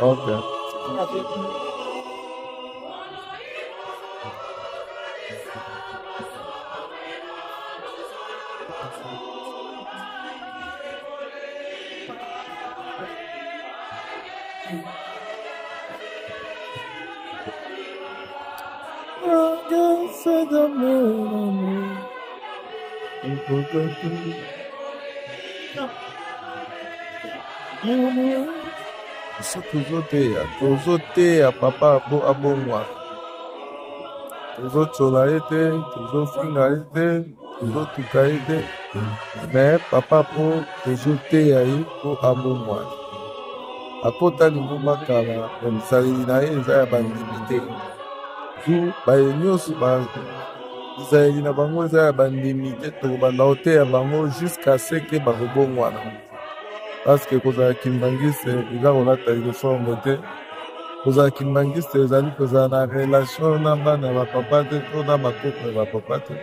Ok. Tozoteya papa abongwa. Tozotola ye te, tozofinga ye te, tozotuka ye te. Mais papa po tozoteya ye po abongwa. Akota lingomba kala, misaleli na ye eza ya bandimi te. Baye nyonso misaleli na bango eza ya bandimi te, tokobanda koteya bango jusqu'à ce que bakobongwana. Parce que kozala kimbangiste eza kolata uniforme te. Kozala kimbangiste ezali kozala na relation na bana ya bapapa te to na bakoko ya bapapa te.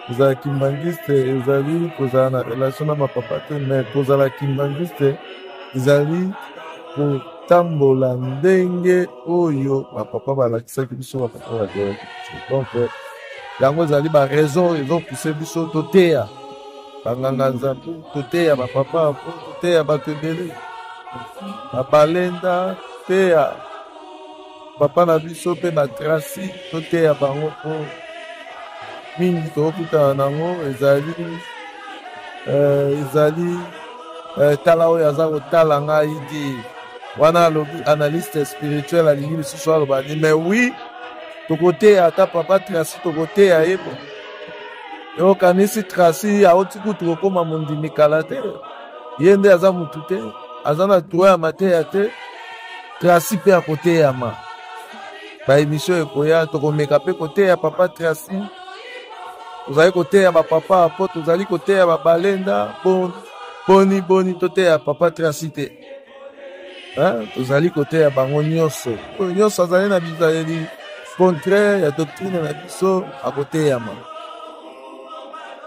Kozala kimbangiste ezali kozala na relation na bapapa te, mais kozala kimbangiste ezali kotambola ndenge oyo bapapa balakisaki biso bapapa bazelaki biso. Donc yango ezali baraison ezopuse biso toteya banganga nzambe, toteya bapapa po toteya bato ebele babalenda teya papa na biso mpe batrasi toteya bango po mingi tokokutana nango ezali tala oyo aza kotala ngai di wana alobi analyste spirituel alingi lisusu aloba ni mais oui tokoteya ata papa trasi tokoteya ye bo yokanisi trasi aoti kutu kokoma mondimi kala te ye nde aza mutu te aza na droit ya mateya te trasi mpe akoteyama baémission ekoya tokomeka mpe koteya papa trasi tozali koteya bapapa po tozali koteya babalenda boni toteya papa trasi te tozali koteya bango nyonso oyo nyonso azali na bizaleli contraire ya doctrine na biso akoteyama.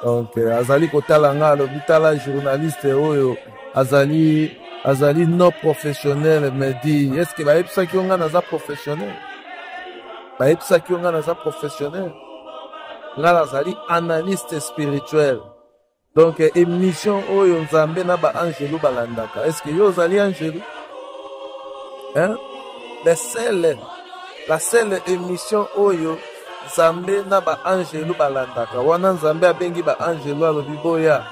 Donc azali kotala nga alobi tala journaliste oyo azali non professionnel me di est-ce que bayebisaki yo nga naza professionnel bayebisaki yo nga naza professionnel nga nazali analyste spirituel. Donc émission oyo nzambe na ba angelo balandaka est-ce que yo ozali angelo la seule émission oyo nzambe na ba angelo balandaka wana nzambe abengi ba angelo alobi boya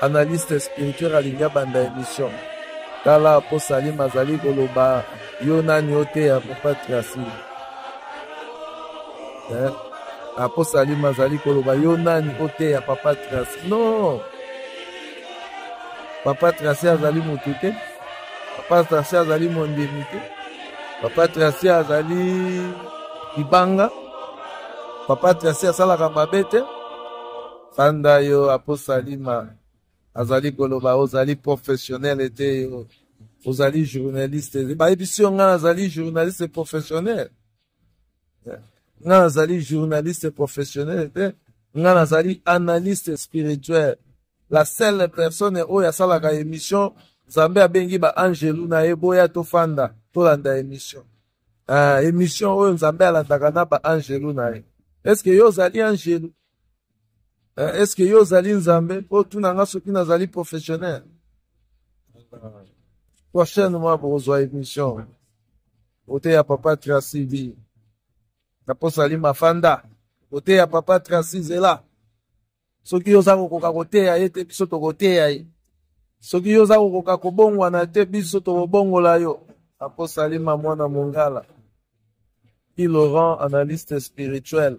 analyste spirituel alinga banda émission tala po salim azali koloba yo nani oteya papa trasi apo salim azali koloba yo nani oteya papa trasi non papa trasi azali motu te papa trasi azali mondemi te papa trasi azali libanga papa trasi asalaka mabe te fanda yo apo salima azali koloba ozali professionnel te yo ozali journaliste bayebisi yo nga nazali journaliste professionnel nga nazali journaliste professionnel te nga nazali analyste spirituel la seule personne oyo asalaka émission nzambe abengi ba angelu na ye boya tofanda tolanda émission émission oyo nzambe alandaka na ba angelu na ye. Est-ce que yo ozali angelu est-ce que yo ozali nzambe po tuna nga soki nazali professionnel prochainement bokozwa émission oteya papa trasi bi naposali mafanda oteya papa trasi zela soki yo oza kokoka koteya ye te biso tokoteya ye soki yo oza kokoka kobongwana te biso tokobongola yo aposali mwana mongala qui Laurent analyste spirituel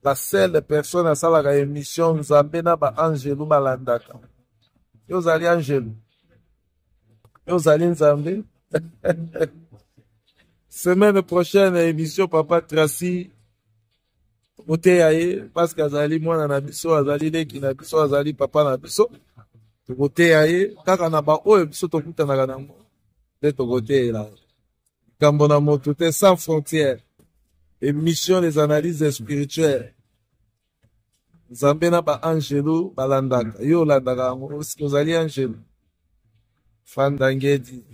la seule personne à salaka émission nzambe na ba angelu balandaka yo zali angelu yo zali nzambe. Semaine prochaine émission papa trasi oteya ye parce que azali mwana na biso azali leki na biso azali papa na biso tokoteya ye kaka na ba oyo biso tokutanaka nango nde tokoteyela kambo na moto te sans frontières émission des analyses spirituelles nzambe na ba angelo balandaka yo olandaka yango ozali angelo fanda ngedi